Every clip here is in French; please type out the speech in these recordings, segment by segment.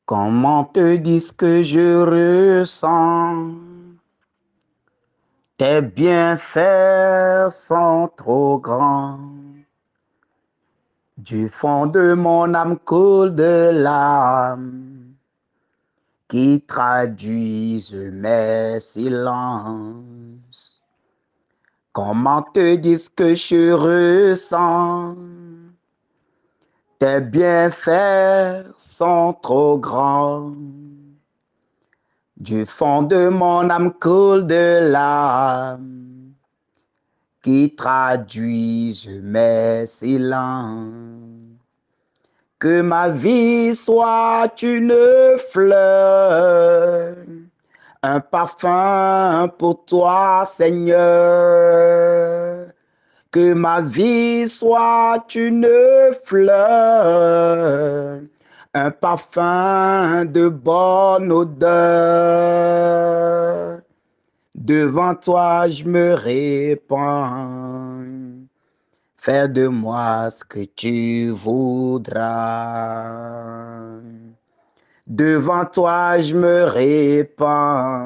Comment te dire ce que je ressens? Tes bienfaits sont trop grands. Du fond de mon âme coule de larmes qui traduisent mes silences. Comment te dire ce que je ressens? Tes bienfaits sont trop grands. Du fond de mon âme coule de larmes qui traduisent mes silences. Que ma vie soit une fleur, un parfum pour toi, Seigneur. Que ma vie soit une fleur, un parfum de bonne odeur. Devant toi, je me répands. Fais de moi ce que tu voudras. Devant toi, je me répands.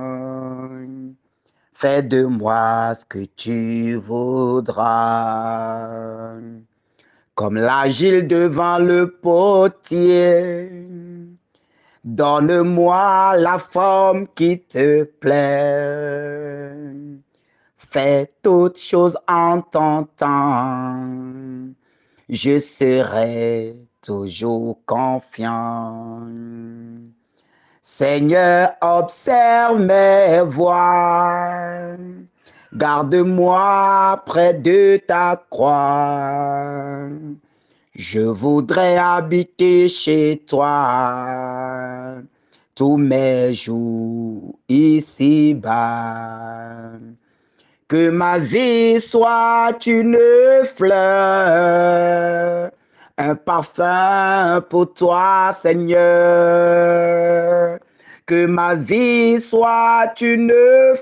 Fais de moi ce que tu voudras. Comme l'agile devant le potier, donne-moi la forme qui te plaît. Fais toutes choses en ton temps. Je serai toujours confiant. Seigneur, observe mes voies. Garde-moi près de ta croix. Je voudrais habiter chez toi tous mes jours ici-bas. Que ma vie soit une fleur, un parfum pour toi, Seigneur. Que ma vie soit une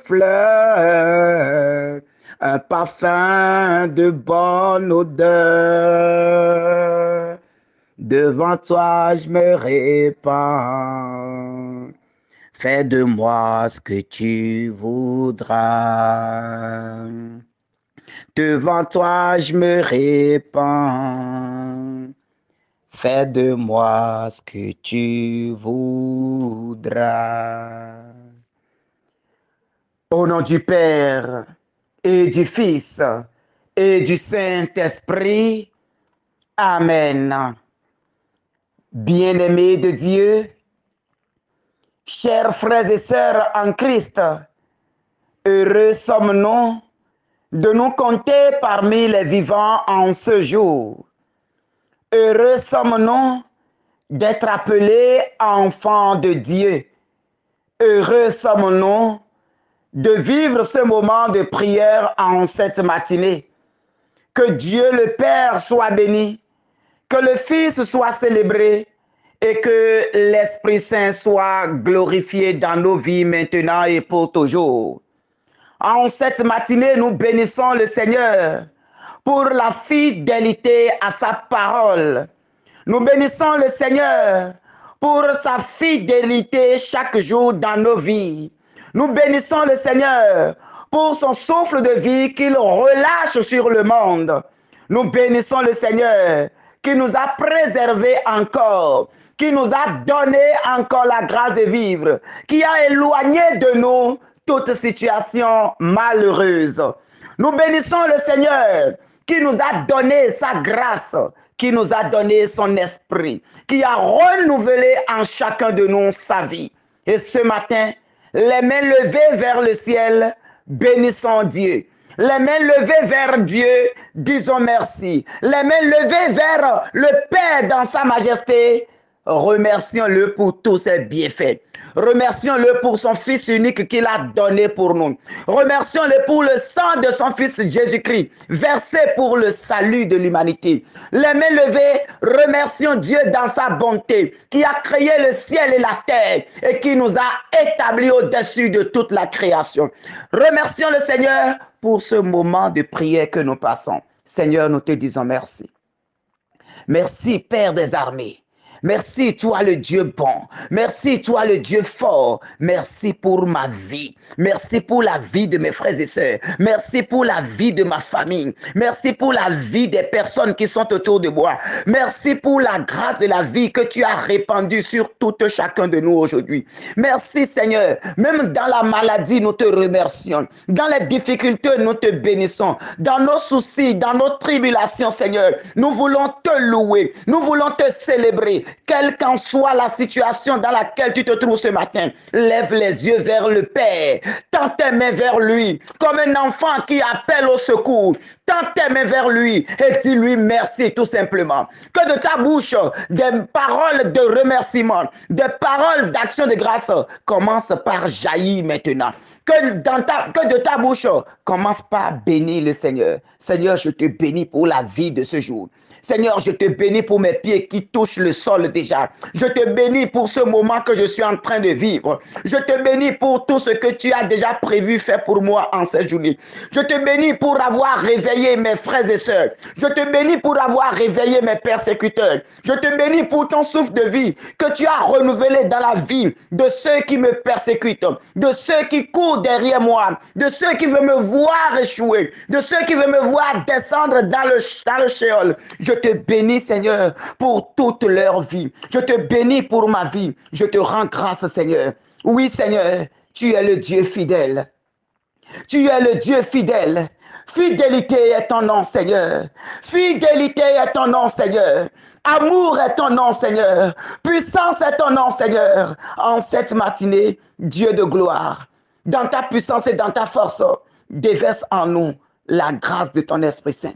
fleur, un parfum de bonne odeur. Devant toi, je me répands. Fais de moi ce que tu voudras. Devant toi, je me répands. Fais de moi ce que tu voudras. Au nom du Père et du Fils et du Saint-Esprit. Amen. Bien-aimés de Dieu, chers frères et sœurs en Christ, heureux sommes-nous de nous compter parmi les vivants en ce jour. Heureux sommes-nous d'être appelés enfants de Dieu. Heureux sommes-nous de vivre ce moment de prière en cette matinée. Que Dieu le Père soit béni, que le Fils soit célébré et que l'Esprit Saint soit glorifié dans nos vies maintenant et pour toujours. En cette matinée, nous bénissons le Seigneur pour la fidélité à sa parole. Nous bénissons le Seigneur pour sa fidélité chaque jour dans nos vies. Nous bénissons le Seigneur pour son souffle de vie qu'il relâche sur le monde. Nous bénissons le Seigneur qui nous a préservés encore, qui nous a donné encore la grâce de vivre, qui a éloigné de nous toute situation malheureuse. Nous bénissons le Seigneur qui nous a donné sa grâce, qui nous a donné son esprit, qui a renouvelé en chacun de nous sa vie. Et ce matin, les mains levées vers le ciel, bénissons Dieu. Les mains levées vers Dieu, disons merci. Les mains levées vers le Père dans sa majesté, remercions-le pour tous ses bienfaits. Remercions-le pour son Fils unique qu'il a donné pour nous. Remercions-le pour le sang de son Fils Jésus-Christ, versé pour le salut de l'humanité. Les mains levées, remercions Dieu dans sa bonté, qui a créé le ciel et la terre et qui nous a établis au-dessus de toute la création. Remercions le Seigneur pour ce moment de prière que nous passons. Seigneur, nous te disons merci. Merci, Père des armées. Merci, toi le Dieu bon. Merci, toi le Dieu fort. Merci pour ma vie. Merci pour la vie de mes frères et sœurs. Merci pour la vie de ma famille. Merci pour la vie des personnes qui sont autour de moi. Merci pour la grâce de la vie que tu as répandue sur tout chacun de nous aujourd'hui. Merci Seigneur. Même dans la maladie, nous te remercions. Dans les difficultés, nous te bénissons. Dans nos soucis, dans nos tribulations, Seigneur, nous voulons te louer. Nous voulons te célébrer. Quelle qu'en soit la situation dans laquelle tu te trouves ce matin, lève les yeux vers le Père. Tends tes mains vers lui, comme un enfant qui appelle au secours. Tends tes mains vers lui et dis-lui merci tout simplement. Que de ta bouche, des paroles de remerciement, des paroles d'action de grâce commencent par jaillir maintenant. Que de ta bouche commence par bénir le Seigneur. Seigneur, je te bénis pour la vie de ce jour. Seigneur, je te bénis pour mes pieds qui touchent le sol déjà. Je te bénis pour ce moment que je suis en train de vivre. Je te bénis pour tout ce que tu as déjà prévu faire pour moi en cette journée. Je te bénis pour avoir réveillé mes frères et sœurs. Je te bénis pour avoir réveillé mes persécuteurs. Je te bénis pour ton souffle de vie que tu as renouvelé dans la vie de ceux qui me persécutent, de ceux qui courent derrière moi, de ceux qui veulent me voir échouer, de ceux qui veulent me voir descendre dans le shéol. Je te bénis, Seigneur, pour toute leur vie. Je te bénis pour ma vie. Je te rends grâce, Seigneur. Oui, Seigneur, tu es le Dieu fidèle. Tu es le Dieu fidèle. Fidélité est ton nom, Seigneur. Fidélité est ton nom, Seigneur. Amour est ton nom, Seigneur. Puissance est ton nom, Seigneur. En cette matinée, Dieu de gloire, dans ta puissance et dans ta force, déverse en nous la grâce de ton Esprit Saint.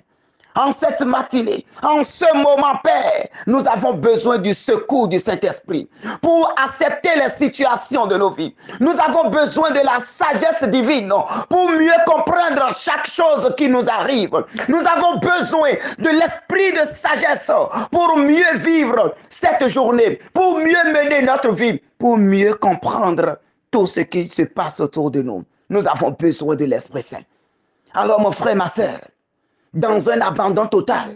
En cette matinée, en ce moment, Père, nous avons besoin du secours du Saint-Esprit pour accepter les situations de nos vies. Nous avons besoin de la sagesse divine pour mieux comprendre chaque chose qui nous arrive. Nous avons besoin de l'esprit de sagesse pour mieux vivre cette journée, pour mieux mener notre vie, pour mieux comprendre tout ce qui se passe autour de nous. Nous avons besoin de l'Esprit Saint. Alors, mon frère, ma sœur, dans un abandon total,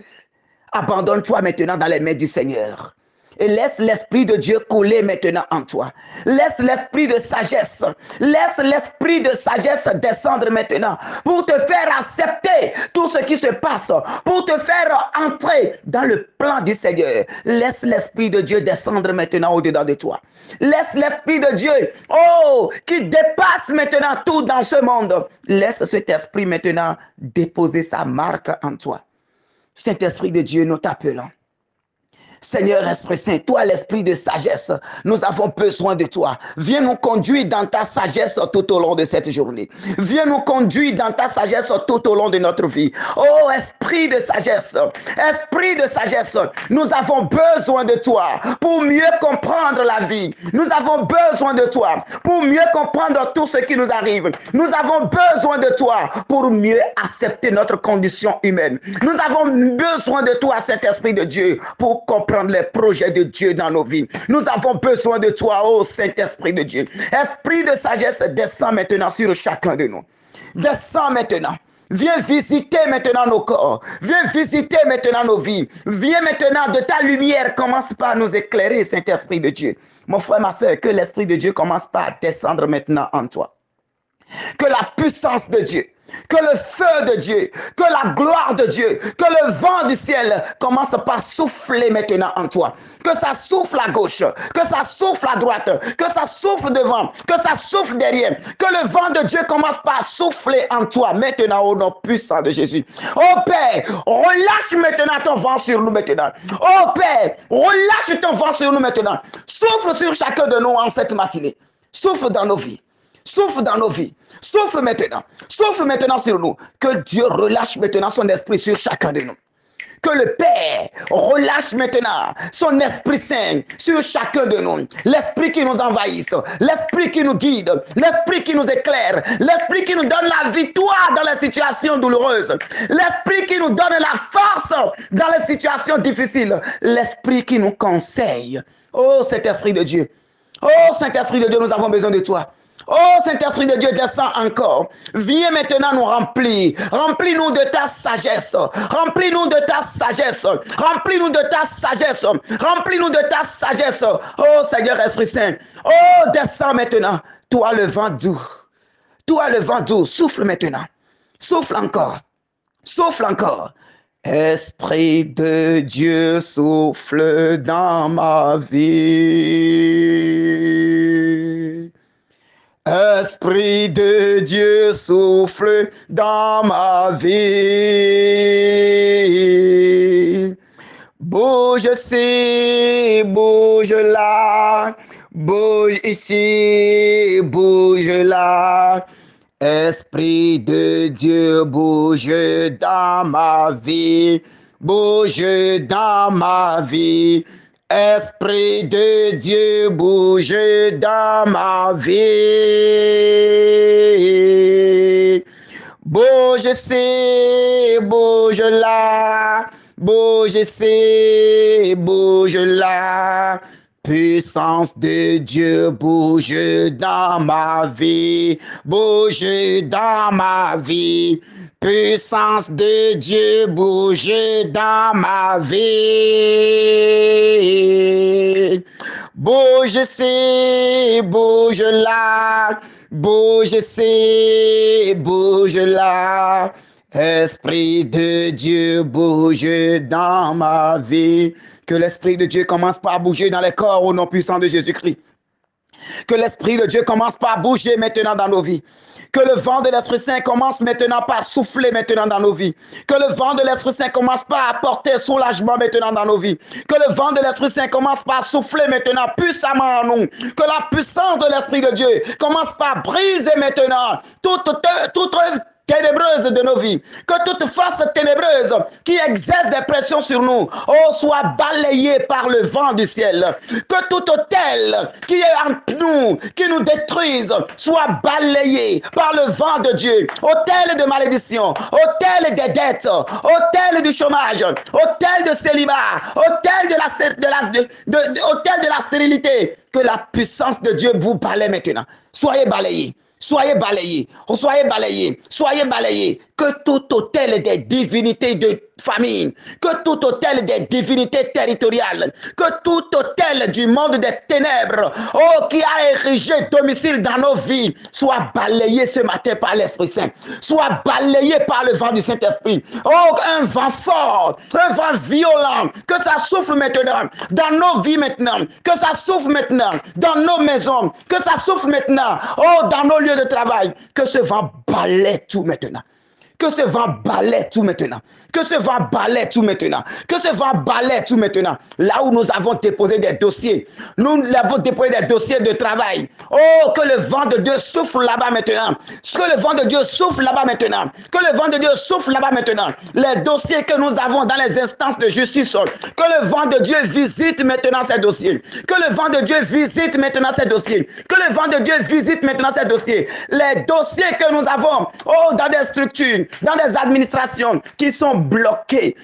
abandonne-toi maintenant dans les mains du Seigneur. Et laisse l'Esprit de Dieu couler maintenant en toi. Laisse l'Esprit de sagesse. Laisse l'Esprit de sagesse descendre maintenant pour te faire accepter tout ce qui se passe, pour te faire entrer dans le plan du Seigneur. Laisse l'Esprit de Dieu descendre maintenant au-dedans de toi. Laisse l'Esprit de Dieu, qui dépasse maintenant tout dans ce monde. Laisse cet Esprit maintenant déposer sa marque en toi. Saint-Esprit de Dieu, nous t'appelons. Seigneur Esprit Saint, toi l'esprit de sagesse, nous avons besoin de toi. Viens nous conduire dans ta sagesse tout au long de cette journée. Viens nous conduire dans ta sagesse tout au long de notre vie. Oh esprit de sagesse, nous avons besoin de toi pour mieux comprendre la vie. Nous avons besoin de toi pour mieux comprendre tout ce qui nous arrive. Nous avons besoin de toi pour mieux accepter notre condition humaine. Nous avons besoin de toi, Saint-Esprit de Dieu, pour comprendre les projets de Dieu dans nos vies. Nous avons besoin de toi, ô Saint-Esprit de Dieu. Esprit de sagesse, descend maintenant sur chacun de nous. Descends maintenant. Viens visiter maintenant nos corps. Viens visiter maintenant nos vies. Viens maintenant de ta lumière. Commence par nous éclairer, Saint-Esprit de Dieu. Mon frère, ma soeur, que l'Esprit de Dieu commence par descendre maintenant en toi. Que la puissance de Dieu, que le feu de Dieu, que la gloire de Dieu, que le vent du ciel commence par souffler maintenant en toi. Que ça souffle à gauche, que ça souffle à droite, que ça souffle devant, que ça souffle derrière. Que le vent de Dieu commence par souffler en toi maintenant au nom puissant de Jésus. Oh Père, relâche maintenant ton vent sur nous maintenant. Oh Père, relâche ton vent sur nous maintenant. Souffle sur chacun de nous en cette matinée. Souffle dans nos vies. Souffle dans nos vies. Souffle maintenant sur nous. Que Dieu relâche maintenant son esprit sur chacun de nous. Que le Père relâche maintenant son Esprit Saint sur chacun de nous. L'Esprit qui nous envahisse, l'Esprit qui nous guide, l'Esprit qui nous éclaire, l'Esprit qui nous donne la victoire dans les situations douloureuses, l'Esprit qui nous donne la force dans les situations difficiles, l'Esprit qui nous conseille. Oh Saint-Esprit de Dieu, oh Saint-Esprit de Dieu, nous avons besoin de toi. Oh, Saint-Esprit de Dieu, descends encore. Viens maintenant nous remplir. Remplis-nous de ta sagesse. Remplis-nous de ta sagesse. Remplis-nous de ta sagesse. Remplis-nous de ta sagesse. Oh, Seigneur Esprit Saint. Oh, descends maintenant. Toi, le vent doux. Toi, le vent doux. Souffle maintenant. Souffle encore. Souffle encore. Esprit de Dieu, souffle dans ma vie. Esprit de Dieu, souffle dans ma vie. Bouge ici, bouge là, bouge ici, bouge là. Esprit de Dieu, bouge dans ma vie, bouge dans ma vie. Esprit de Dieu, bouge dans ma vie. Bouge ici, bouge là, bouge ici, bouge là. Puissance de Dieu, bouge dans ma vie, bouge dans ma vie. Puissance de Dieu, bouge dans ma vie. Bouge ici, bouge là, bouge ici, bouge là. Esprit de Dieu, bouge dans ma vie. Que l'Esprit de Dieu commence par bouger dans les corps au nom puissant de Jésus-Christ. Que l'Esprit de Dieu commence par bouger maintenant dans nos vies. Que le vent de l'Esprit Saint commence maintenant par souffler maintenant dans nos vies. Que le vent de l'Esprit Saint commence par apporter soulagement maintenant dans nos vies. Que le vent de l'Esprit Saint commence par souffler maintenant puissamment en nous. Que la puissance de l'Esprit de Dieu commence par briser maintenant toute œuvre ténébreuse de nos vies, que toute force ténébreuse qui exerce des pressions sur nous, oh, soit balayée par le vent du ciel, que tout autel qui est en nous, qui nous détruise, soit balayé par le vent de Dieu, autel de malédiction, autel des dettes, autel du chômage, autel de célibat, autel de la stérilité, que la puissance de Dieu vous balaye maintenant. Soyez balayés. Soyez balayés, soyez balayés, soyez balayés. Que tout autel des divinités de famille, que tout autel des divinités territoriales, que tout autel du monde des ténèbres, oh, qui a érigé domicile dans nos vies, soit balayé ce matin par l'Esprit Saint, soit balayé par le vent du Saint-Esprit. Oh, un vent fort, un vent violent, que ça souffle maintenant dans nos vies maintenant, que ça souffle maintenant dans nos maisons, que ça souffle maintenant, oh, dans nos lieux de travail, que ce vent balaye tout maintenant. Que ce vent balaye tout maintenant. Que ce vent balaye tout maintenant. Que ce vent balaye tout maintenant. Là où nous avons déposé des dossiers. Nous avons déposé des dossiers de travail. Oh, que le vent de Dieu souffle là-bas maintenant. Que le vent de Dieu souffle là-bas maintenant. Que le vent de Dieu souffle là-bas maintenant. Les dossiers que nous avons dans les instances de justice. Que le vent de Dieu visite maintenant ces dossiers. Que le vent de Dieu visite maintenant ces dossiers. Que le vent de Dieu visite maintenant ces dossiers. Les dossiers que nous avons, oh, dans des structures, dans des administrations qui sont bloquées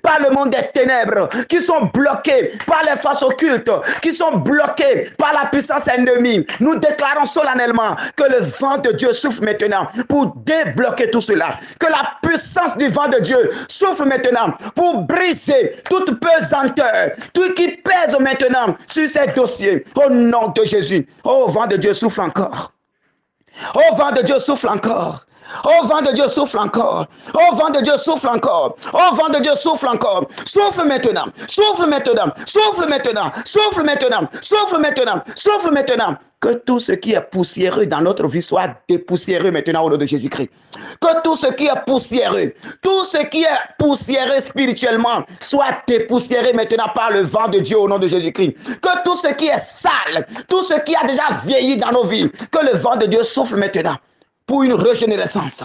par le monde des ténèbres, qui sont bloquées par les forces occultes, qui sont bloquées par la puissance ennemie. Nous déclarons solennellement que le vent de Dieu souffle maintenant pour débloquer tout cela. Que la puissance du vent de Dieu souffle maintenant pour briser toute pesanteur, tout qui pèse maintenant sur ces dossiers. Au nom de Jésus. Oh, vent de Dieu souffle encore. Oh, vent de Dieu souffle encore. Oh, vent de Dieu souffle encore. Oh, vent de Dieu souffle encore. Oh, vent de Dieu souffle encore. Souffle maintenant. Souffle maintenant. Souffle maintenant. Souffle maintenant. Souffle maintenant. Souffle maintenant. Que tout ce qui est poussiéreux dans notre vie soit dépoussiéreux maintenant au nom de Jésus-Christ. Que tout ce qui est poussiéreux spirituellement soit dépoussiéré maintenant par le vent de Dieu au nom de Jésus-Christ. Que tout ce qui est sale, tout ce qui a déjà vieilli dans nos vies, que le vent de Dieu souffle maintenant pour une régénérescence.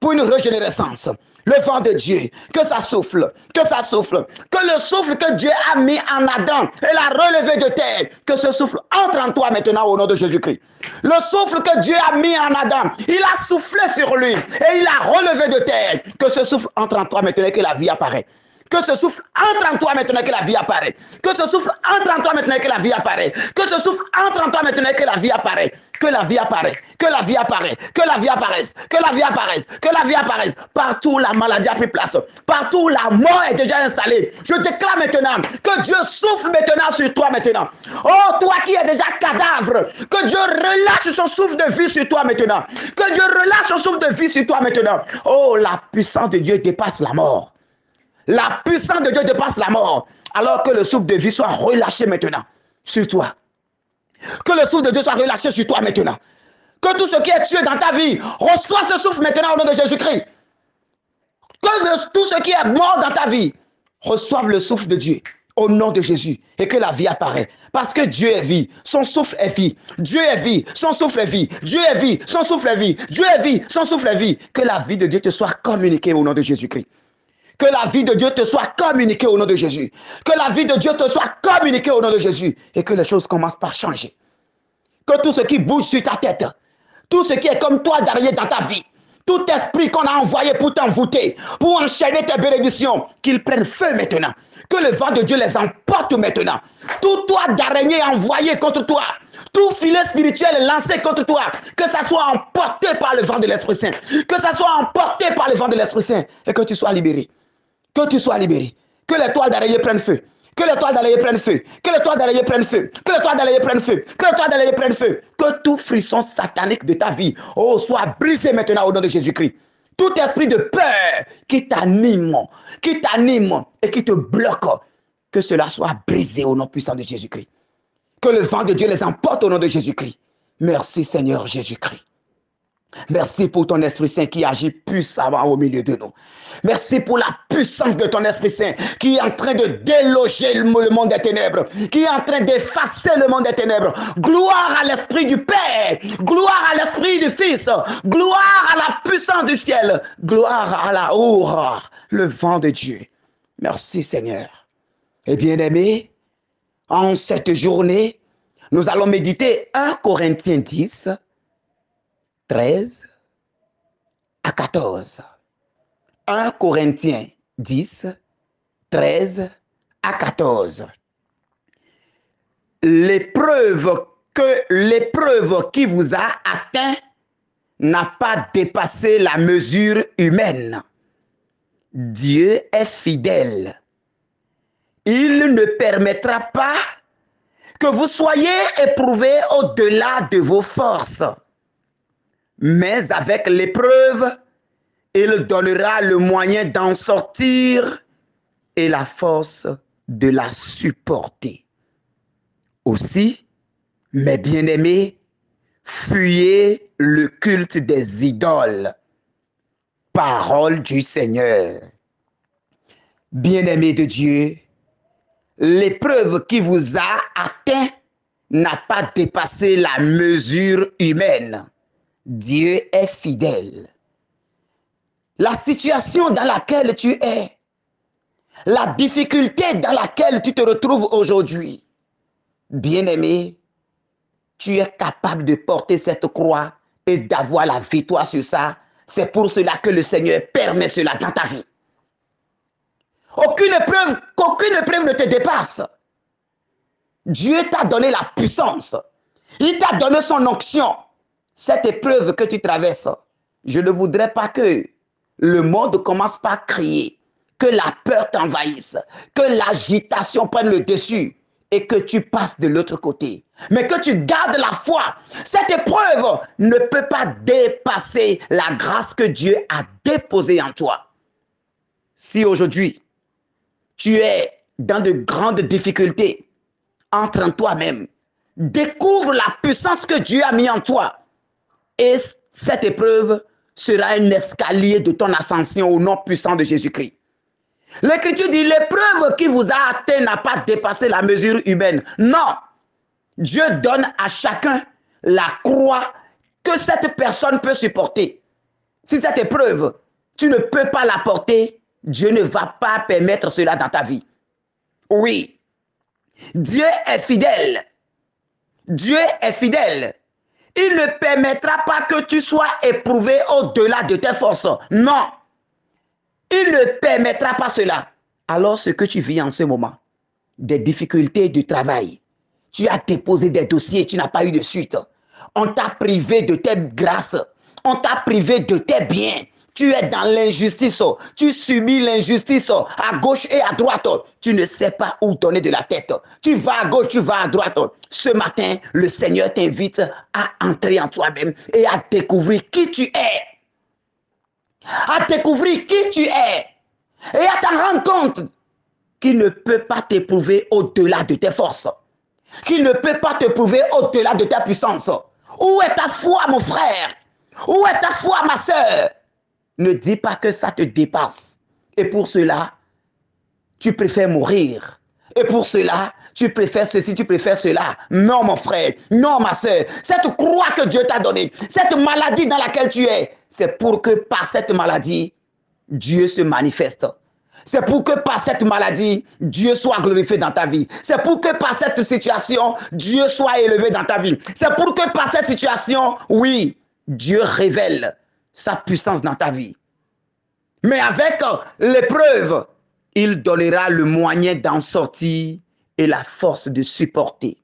Pour une régénérescence. Le vent de Dieu, que ça souffle, que ça souffle. Que le souffle que Dieu a mis en Adam et l'a relevé de terre, que ce souffle entre en toi maintenant au nom de Jésus-Christ. Le souffle que Dieu a mis en Adam, il a soufflé sur lui et il l'a relevé de terre. Que ce souffle entre en toi maintenant et que la vie apparaît. Que ce souffle entre en toi maintenant que la vie apparaît. Que ce souffle entre en toi maintenant que la vie apparaît. Que ce souffle entre en toi maintenant que la vie apparaît. Que la vie apparaisse. Que la vie apparaisse. Que la vie apparaisse. Que la vie apparaisse. Que la vie apparaisse. Partout la maladie a pris place. Partout la mort est déjà installée. Je déclare maintenant que Dieu souffle maintenant sur toi maintenant. Oh, toi qui es déjà cadavre. Que Dieu relâche son souffle de vie sur toi maintenant. Que Dieu relâche son souffle de vie sur toi maintenant. Oh, la puissance de Dieu dépasse la mort. La puissance de Dieu dépasse la mort. Alors que le souffle de vie soit relâché maintenant sur toi. Que le souffle de Dieu soit relâché sur toi maintenant. Que tout ce qui est tué dans ta vie reçoit ce souffle maintenant au nom de Jésus-Christ. Que tout ce qui est mort dans ta vie reçoive le souffle de Dieu au nom de Jésus et que la vie apparaît. Parce que Dieu est vie, son souffle est vie. Dieu est vie, son souffle est vie. Dieu est vie, son souffle est vie. Dieu est vie, son souffle est vie. Que la vie de Dieu te soit communiquée au nom de Jésus-Christ. Que la vie de Dieu te soit communiquée au nom de Jésus. Que la vie de Dieu te soit communiquée au nom de Jésus. Et que les choses commencent par changer. Que tout ce qui bouge sur ta tête, tout ce qui est comme toi d'arrière dans ta vie, tout esprit qu'on a envoyé pour t'envoûter, pour enchaîner tes bénédictions, qu'ils prennent feu maintenant. Que le vent de Dieu les emporte maintenant. Tout toit d'araignée envoyé contre toi, tout filet spirituel lancé contre toi, que ça soit emporté par le vent de l'Esprit Saint. Que ça soit emporté par le vent de l'Esprit Saint et que tu sois libéré. Que tu sois libéré. Que les toits d'araignée prennent feu. Que les toits d'araignée prennent feu. Que les toits d'araignée prennent feu. Que les toits d'araignée prennent feu. Que les toits d'araignée prennent feu. Que tout frisson satanique de ta vie, oh, soit brisé maintenant au nom de Jésus-Christ. Tout esprit de peur qui t'anime et qui te bloque, que cela soit brisé au nom puissant de Jésus-Christ. Que le vent de Dieu les emporte au nom de Jésus-Christ. Merci Seigneur Jésus-Christ. Merci pour ton Esprit Saint qui agit puissamment au milieu de nous. Merci pour la puissance de ton Esprit Saint qui est en train de déloger le monde des ténèbres, qui est en train d'effacer le monde des ténèbres. Gloire à l'Esprit du Père, gloire à l'Esprit du Fils, gloire à la puissance du ciel, gloire à la aura, le vent de Dieu. Merci Seigneur. Et bien-aimés, en cette journée, nous allons méditer 1 Corinthiens 10, 13 à 14. 1 Corinthiens 10, 13 à 14. L'épreuve qui vous a atteint n'a pas dépassé la mesure humaine. Dieu est fidèle. Il ne permettra pas que vous soyez éprouvés au-delà de vos forces. Mais avec l'épreuve, il donnera le moyen d'en sortir et la force de la supporter. Aussi, mes bien-aimés, fuyez le culte des idoles. Parole du Seigneur. Bien-aimés de Dieu, l'épreuve qui vous a atteint n'a pas dépassé la mesure humaine. Dieu est fidèle. La situation dans laquelle tu es, la difficulté dans laquelle tu te retrouves aujourd'hui, bien-aimé, tu es capable de porter cette croix et d'avoir la victoire sur ça. C'est pour cela que le Seigneur permet cela dans ta vie. Aucune épreuve ne te dépasse. Dieu t'a donné la puissance. Il t'a donné son onction. Cette épreuve que tu traverses, je ne voudrais pas que le monde commence par crier, que la peur t'envahisse, que l'agitation prenne le dessus et que tu passes de l'autre côté. Mais que tu gardes la foi. Cette épreuve ne peut pas dépasser la grâce que Dieu a déposée en toi. Si aujourd'hui, tu es dans de grandes difficultés, entre en toi-même, découvre la puissance que Dieu a mis en toi. Et cette épreuve sera un escalier de ton ascension au nom puissant de Jésus-Christ. L'Écriture dit, l'épreuve qui vous a atteint n'a pas dépassé la mesure humaine. Non, Dieu donne à chacun la croix que cette personne peut supporter. Si cette épreuve, tu ne peux pas la porter, Dieu ne va pas permettre cela dans ta vie. Oui, Dieu est fidèle. Dieu est fidèle. Il ne permettra pas que tu sois éprouvé au-delà de tes forces. Non. Il ne permettra pas cela. Alors ce que tu vis en ce moment, des difficultés du travail, tu as déposé des dossiers, tu n'as pas eu de suite. On t'a privé de tes grâces, on t'a privé de tes biens. Tu es dans l'injustice, tu subis l'injustice à gauche et à droite. Tu ne sais pas où donner de la tête. Tu vas à gauche, tu vas à droite. Ce matin, le Seigneur t'invite à entrer en toi-même et à découvrir qui tu es. À découvrir qui tu es. Et à t'en rendre compte qu'il ne peut pas t'éprouver au-delà de tes forces. Qu'il ne peut pas t'éprouver au-delà de ta puissance. Où est ta foi, mon frère? Où est ta foi, ma soeur? Ne dis pas que ça te dépasse. Et pour cela, tu préfères mourir. Et pour cela, tu préfères ceci, tu préfères cela. Non, mon frère, non, ma soeur. Cette croix que Dieu t'a donnée, cette maladie dans laquelle tu es, c'est pour que par cette maladie, Dieu se manifeste. C'est pour que par cette maladie, Dieu soit glorifié dans ta vie. C'est pour que par cette situation, Dieu soit élevé dans ta vie. C'est pour que par cette situation, oui, Dieu révèle sa puissance dans ta vie. Mais avec l'épreuve, il donnera le moyen d'en sortir et la force de supporter.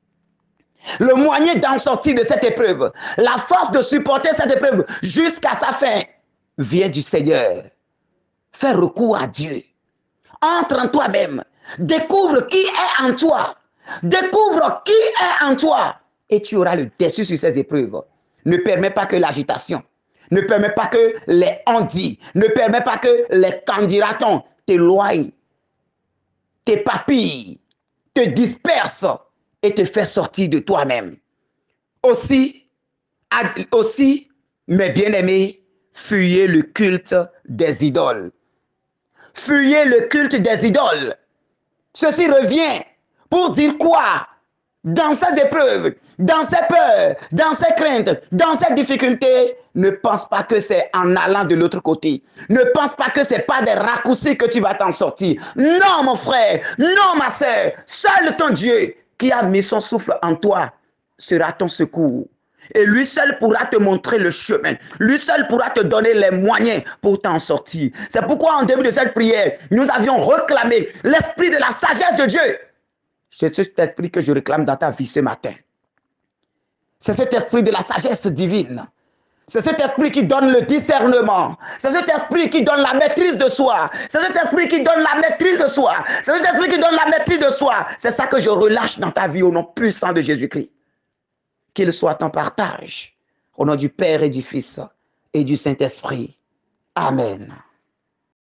Le moyen d'en sortir de cette épreuve, la force de supporter cette épreuve jusqu'à sa fin, vient du Seigneur. Fais recours à Dieu. Entre en toi-même. Découvre qui est en toi. Découvre qui est en toi. Et tu auras le dessus sur ces épreuves. Ne permets pas que l'agitation, ne permets pas que les on-dit, ne permets pas que les candidatons t'éloignent, t'épapillent, te dispersent et te fait sortir de toi-même. Aussi, mes bien-aimés, fuyez le culte des idoles. Fuyez le culte des idoles. Ceci revient pour dire quoi? Dans ces épreuves, dans ces peurs, dans ces craintes, dans ces difficultés, ne pense pas que c'est en allant de l'autre côté. Ne pense pas que ce n'est pas des raccourcis que tu vas t'en sortir. Non, mon frère, non, ma soeur, seul ton Dieu qui a mis son souffle en toi sera ton secours. Et lui seul pourra te montrer le chemin. Lui seul pourra te donner les moyens pour t'en sortir. C'est pourquoi en début de cette prière, nous avions réclamé l'esprit de la sagesse de Dieu. C'est cet esprit que je réclame dans ta vie ce matin. C'est cet esprit de la sagesse divine. C'est cet esprit qui donne le discernement. C'est cet esprit qui donne la maîtrise de soi. C'est cet esprit qui donne la maîtrise de soi. C'est cet esprit qui donne la maîtrise de soi. C'est ça que je relâche dans ta vie au nom puissant de Jésus-Christ. Qu'il soit ton partage. Au nom du Père et du Fils et du Saint-Esprit. Amen.